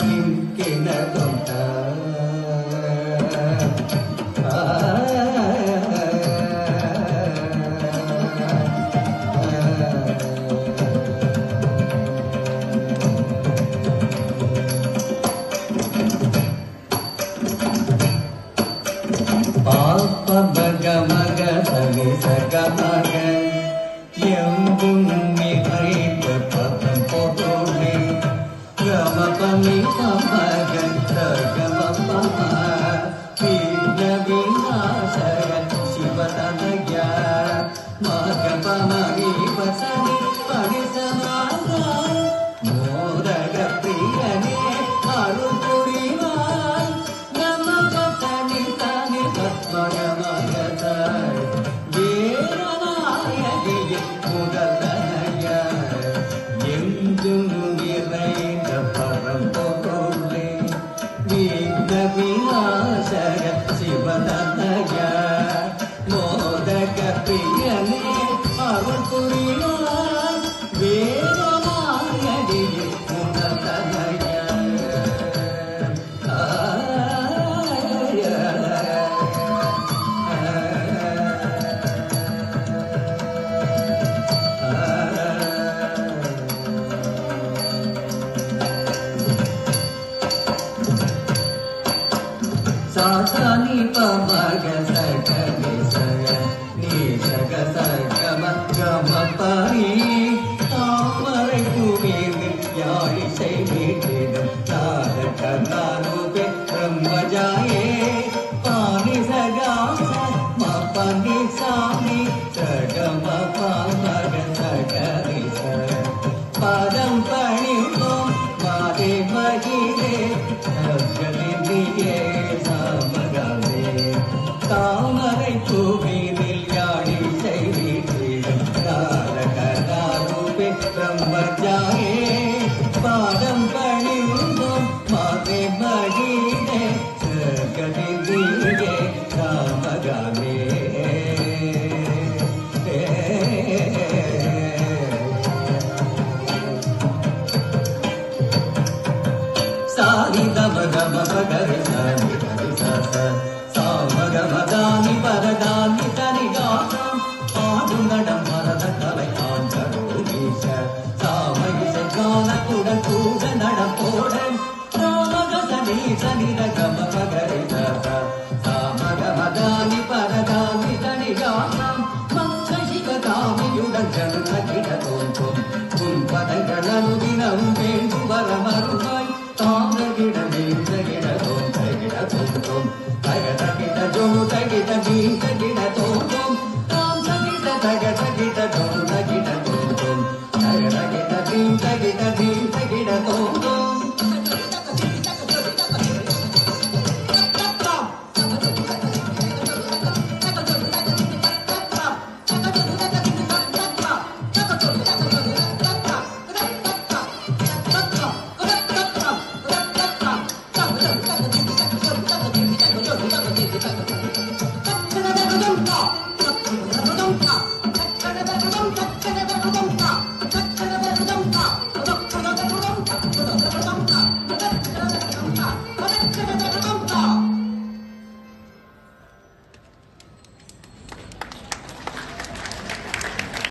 ತಿಂಕಿನದುಂಟ ಪಾಪ ಮಗ ಮಗ ಸನಿ ಸಗ ಮಗ ಎಂಬುಮ್ಮಿ ಹರಿತ ಪದಂ ಪೊಡೋಣೆ ಗಮ ಪಮಿ ಮಗ ಗಮ ಪಮ ವಿಘ್ನ ವಿನಾಶಯ ಶಿವತನಯ ಮಗ ಪಮಿ ಪಸನಿ ಪನಿ ಸಮಾಗ ಮೋದಗ ಪ್ರಿಯನೇ ಅರುಳ್ ಪುರಿವಾಯ್ ನಮ ಪಸನಿ ತನಿ ಪದ್ಮಗ ಮಗದ வேரநாயகிய முதலனைய எங்கும் நிறைந்த பரம்பொருளே விக்ன விநாசக சிவதனய மோதக பிரியனே அருள் புரிவாய் வேரநாயகிய முதலனைய சாசானி பமக சகனி சக நீ சக சகம கம பரி தாமரை பூமியில் யாழி செய்திடும் தாரக நானுபே பிரம்மஜாயே பாணி சகாச மபனி சாமி சகம பமக சகனி சக பதம் பணிவோம் மாதே மகிரே தாமரை பூமியில் யாழி செய்திடும் தாரகரூபே பிரம்மஜாயே பாதம் பணிவோம் மாதே மகிழே சகதியே ராமகாமே சாரி தம கம பகரி சாரி ஹரி சாச சாமக மதானி பரதானி தனிகாசம் ஆடும் நடம் மரத கலை ஆஞ்சரோகீஷ சாமகிசை கால கூட கூட நடம் போட ராமக சனி சனித